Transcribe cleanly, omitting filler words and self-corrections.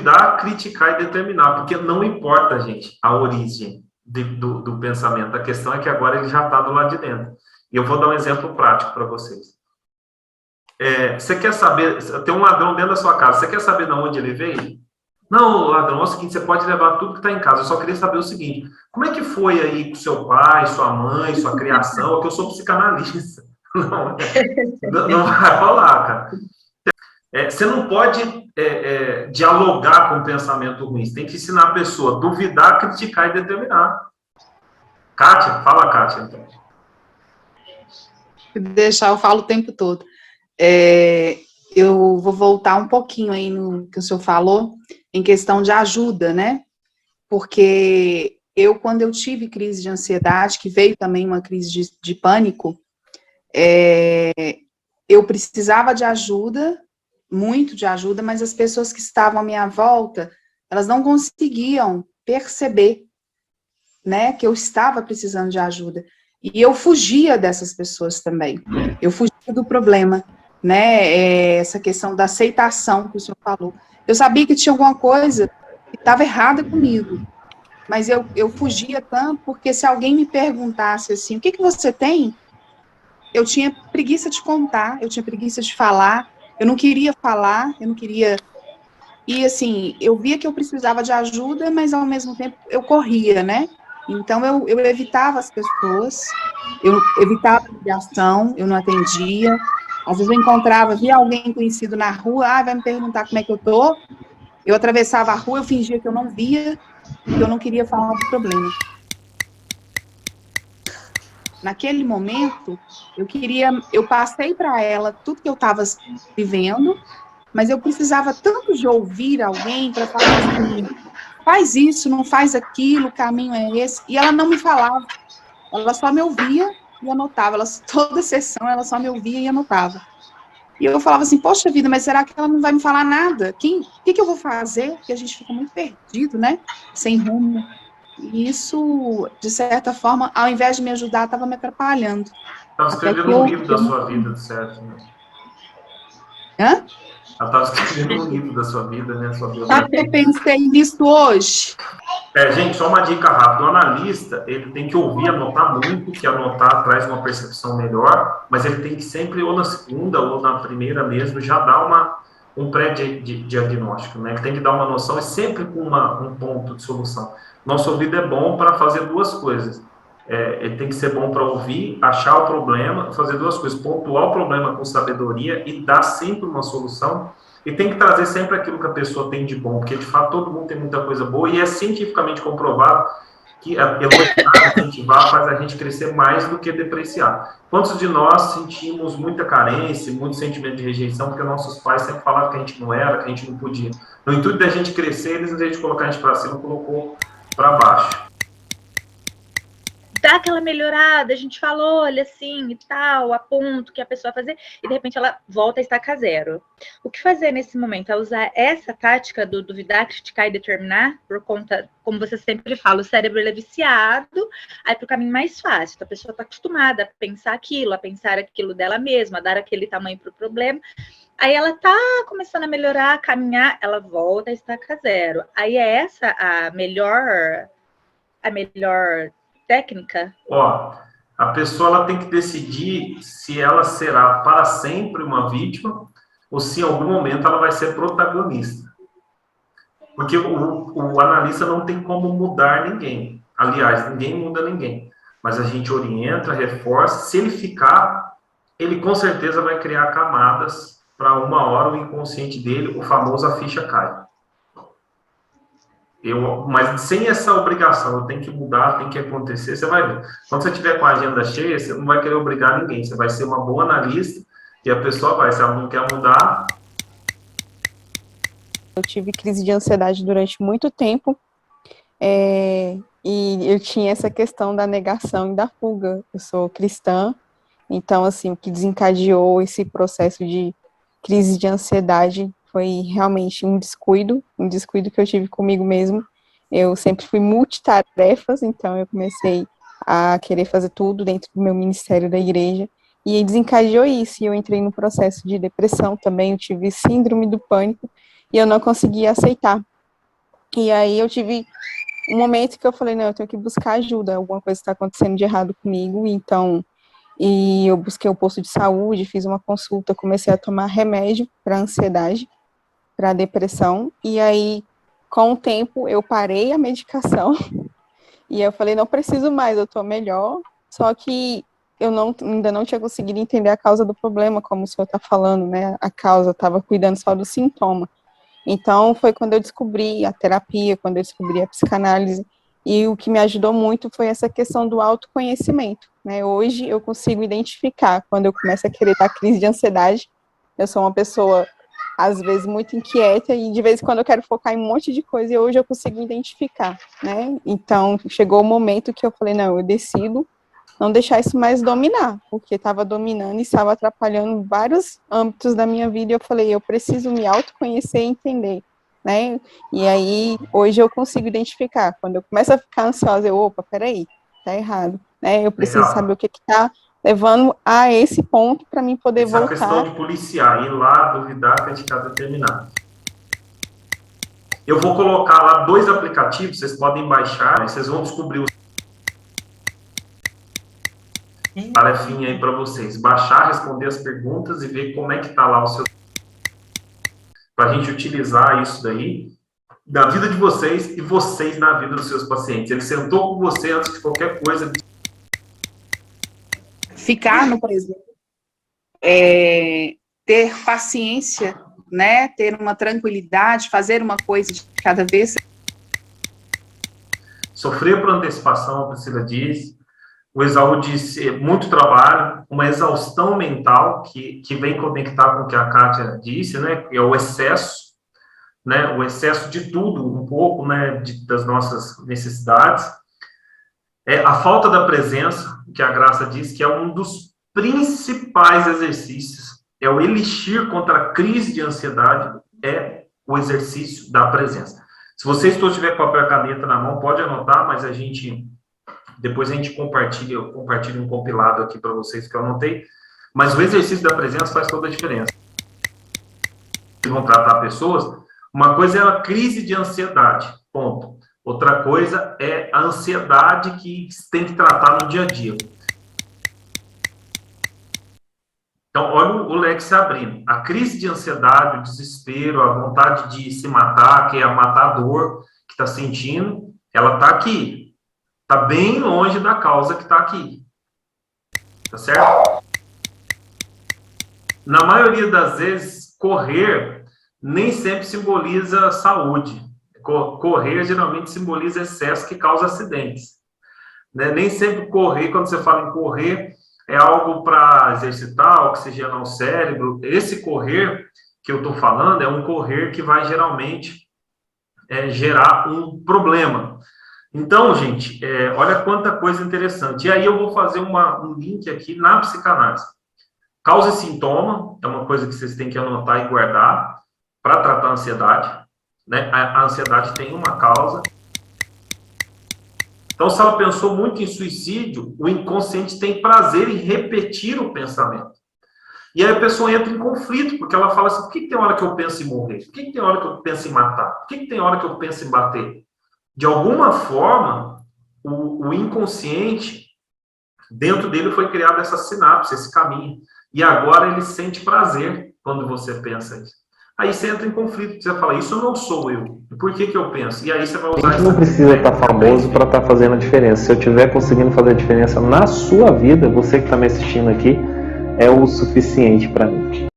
duvidar, criticar e determinar, porque não importa, gente, a origem do pensamento. A questão é que agora ele já está do lado de dentro. E eu vou dar um exemplo prático para vocês. Você quer saber, tem um ladrão dentro da sua casa, você quer saber de onde ele veio? Não, ladrão, é o seguinte, você pode levar tudo que está em casa. Eu só queria saber o seguinte, como é que foi aí com seu pai, sua mãe, sua criação? Porque eu sou psicanalista. Não vai rolar, cara. Você não pode dialogar com o pensamento ruim. Você tem que ensinar a pessoa a duvidar, criticar e determinar. Kátia, fala, Kátia, então. Deixar, eu falo o tempo todo. Eu vou voltar um pouquinho aí no que o senhor falou, em questão de ajuda, né? Porque quando eu tive crise de ansiedade, que veio também uma crise de pânico, eu precisava de ajuda, muito de ajuda, mas as pessoas que estavam à minha volta, elas não conseguiam perceber, né, que eu estava precisando de ajuda. E eu fugia dessas pessoas também. Eu fugia do problema, né, essa questão da aceitação que o senhor falou. Eu sabia que tinha alguma coisa que estava errada comigo, mas eu fugia tanto, porque se alguém me perguntasse assim, o que você tem? Eu tinha preguiça de contar, eu tinha preguiça de falar, eu não queria falar, eu não queria... E, assim, eu via que eu precisava de ajuda, mas, ao mesmo tempo, eu corria, né? Então, eu evitava as pessoas, eu evitava a ligação, eu não atendia. Às vezes eu encontrava, via alguém conhecido na rua, vai me perguntar como é que eu tô. Eu atravessava a rua, eu fingia que eu não via, porque eu não queria falar do problema. Naquele momento, eu passei para ela tudo que eu estava vivendo, mas eu precisava tanto de ouvir alguém para falar assim, faz isso, não faz aquilo, o caminho é esse, e ela não me falava, ela só me ouvia e anotava, toda sessão ela só me ouvia e anotava. E eu falava assim, poxa vida, mas será que ela não vai me falar nada? O que eu vou fazer? Porque a gente fica muito perdido, né? Sem rumo. E isso, de certa forma, ao invés de me ajudar, estava me atrapalhando. Estava escrevendo um livro da sua vida, certo? Né? Hã? Ela estava escrevendo um livro da sua vida, né? Sabe que eu pensei nisso hoje? Gente, só uma dica rápida. O analista, ele tem que ouvir, anotar muito, que anotar traz uma percepção melhor, mas ele tem que sempre, ou na segunda, ou na primeira mesmo, já dar um pré-diagnóstico, né? Ele tem que dar uma noção e sempre com um ponto de solução. Nosso ouvido é bom para fazer duas coisas. Ele tem que ser bom para ouvir, achar o problema, fazer duas coisas, pontuar o problema com sabedoria e dar sempre uma solução. E tem que trazer sempre aquilo que a pessoa tem de bom, porque de fato todo mundo tem muita coisa boa e é cientificamente comprovado que elogiar, incentivar faz a gente crescer mais do que depreciar. Quantos de nós sentimos muita carência, muito sentimento de rejeição, porque nossos pais sempre falavam que a gente não era, que a gente não podia. No intuito da gente crescer, eles, em vez de colocar a gente para cima, colocou para baixo. Dá aquela melhorada, a gente falou, olha assim e tal, a ponto que a pessoa vai fazer, e de repente ela volta a estacar zero. O que fazer nesse momento? É usar essa tática do duvidar, criticar e determinar, por conta, como você sempre fala, o cérebro ele é viciado, aí para o caminho mais fácil. Então, a pessoa está acostumada a pensar aquilo dela mesma, a dar aquele tamanho para o problema. Aí ela tá começando a melhorar, a caminhar, ela volta a estacar zero. Aí é essa a melhor técnica? A pessoa ela tem que decidir se ela será para sempre uma vítima ou se em algum momento ela vai ser protagonista. Porque o analista não tem como mudar ninguém. Aliás, ninguém muda ninguém. Mas a gente orienta, reforça. Se ele ficar, ele com certeza vai criar camadas para uma hora o inconsciente dele, o famoso a ficha cai. Mas sem essa obrigação, eu tenho que mudar, tem que acontecer, você vai ver. Quando você estiver com a agenda cheia, você não vai querer obrigar ninguém, você vai ser uma boa analista e a pessoa vai, se ela não quer mudar... Eu tive crise de ansiedade durante muito tempo, e eu tinha essa questão da negação e da fuga. Eu sou cristã, então, assim, o que desencadeou esse processo de crise de ansiedade foi realmente um descuido que eu tive comigo mesmo. Eu sempre fui multitarefas, então eu comecei a querer fazer tudo dentro do meu ministério da igreja, e desencadeou isso, e eu entrei no processo de depressão também, eu tive síndrome do pânico, e eu não conseguia aceitar E aí eu tive um momento que eu falei, não, eu tenho que buscar ajuda, alguma coisa está acontecendo de errado comigo, então, e eu busquei o posto de saúde, fiz uma consulta, comecei a tomar remédio para ansiedade, para depressão, e aí, com o tempo, eu parei a medicação, e eu falei, não preciso mais, eu estou melhor, só que eu ainda não tinha conseguido entender a causa do problema, como o senhor está falando, né, a causa, estava cuidando só do sintoma. Então, foi quando eu descobri a terapia, quando eu descobri a psicanálise, e o que me ajudou muito foi essa questão do autoconhecimento, né? Hoje eu consigo identificar, quando eu começo a querer dar crise de ansiedade, eu sou uma pessoa, às vezes, muito inquieta, e de vez em quando eu quero focar em um monte de coisa, e hoje eu consigo identificar, né? Então, chegou o momento que eu falei, não, eu decido não deixar isso mais dominar, porque estava dominando e estava atrapalhando vários âmbitos da minha vida, e eu falei, eu preciso me autoconhecer e entender, né, e aí, hoje eu consigo identificar, quando eu começo a ficar ansiosa, opa, peraí, tá errado, né, eu preciso saber o que tá levando a esse ponto para mim poder voltar. Essa questão de policiar, ir lá, duvidar, criticar, determinar. Eu vou colocar lá 2 aplicativos, vocês podem baixar, né, vocês vão descobrir os tarefinha aí para vocês, baixar, responder as perguntas e ver como é que tá lá o seu, para a gente utilizar isso daí na vida de vocês e vocês na vida dos seus pacientes. Ele sentou com você antes de qualquer coisa. Ficar no presente, ter paciência, né, ter uma tranquilidade, fazer uma coisa de cada vez. Sofrer por antecipação, a Priscila diz. O Exaú disse, muito trabalho, uma exaustão mental, que vem conectar com o que a Kátia disse, né, que é o excesso, né, o excesso de tudo, um pouco, né, das nossas necessidades. A falta da presença, que a Graça disse, que é um dos principais exercícios, é o elixir contra a crise de ansiedade, é o exercício da presença. Se vocês todos tiverem papel e caneta na mão, pode anotar, mas depois a gente compartilha um compilado aqui para vocês que eu anotei, mas o exercício da presença faz toda a diferença. Vão tratar pessoas, uma coisa é a crise de ansiedade, ponto. Outra coisa é a ansiedade que tem que tratar no dia a dia. Então, olha o leque se abrindo. A crise de ansiedade, o desespero, a vontade de se matar, que é a matador que está sentindo, ela está aqui. Está bem longe da causa que está aqui. Tá certo? Na maioria das vezes, correr nem sempre simboliza saúde. Correr geralmente simboliza excesso que causa acidentes. Né? Nem sempre correr, quando você fala em correr, é algo para exercitar, oxigenar o cérebro. Esse correr que eu estou falando é um correr que vai geralmente gerar um problema. Então, gente, olha quanta coisa interessante. E aí eu vou fazer um link aqui na psicanálise. Causa e sintoma é uma coisa que vocês têm que anotar e guardar para tratar a ansiedade. Né? A ansiedade tem uma causa. Então, se ela pensou muito em suicídio, o inconsciente tem prazer em repetir o pensamento. E aí a pessoa entra em conflito, porque ela fala assim, por que tem hora que eu penso em morrer? Por que tem hora que eu penso em matar? Por que tem hora que eu penso em bater? De alguma forma, o inconsciente, dentro dele foi criado essa sinapse, esse caminho. E agora ele sente prazer quando você pensa isso. Aí você entra em conflito, você fala, isso não sou eu. Por que eu penso? E aí você vai usar... A gente não precisa estar famoso para estar fazendo a diferença. Se eu estiver conseguindo fazer a diferença na sua vida, você que está me assistindo aqui, é o suficiente para mim.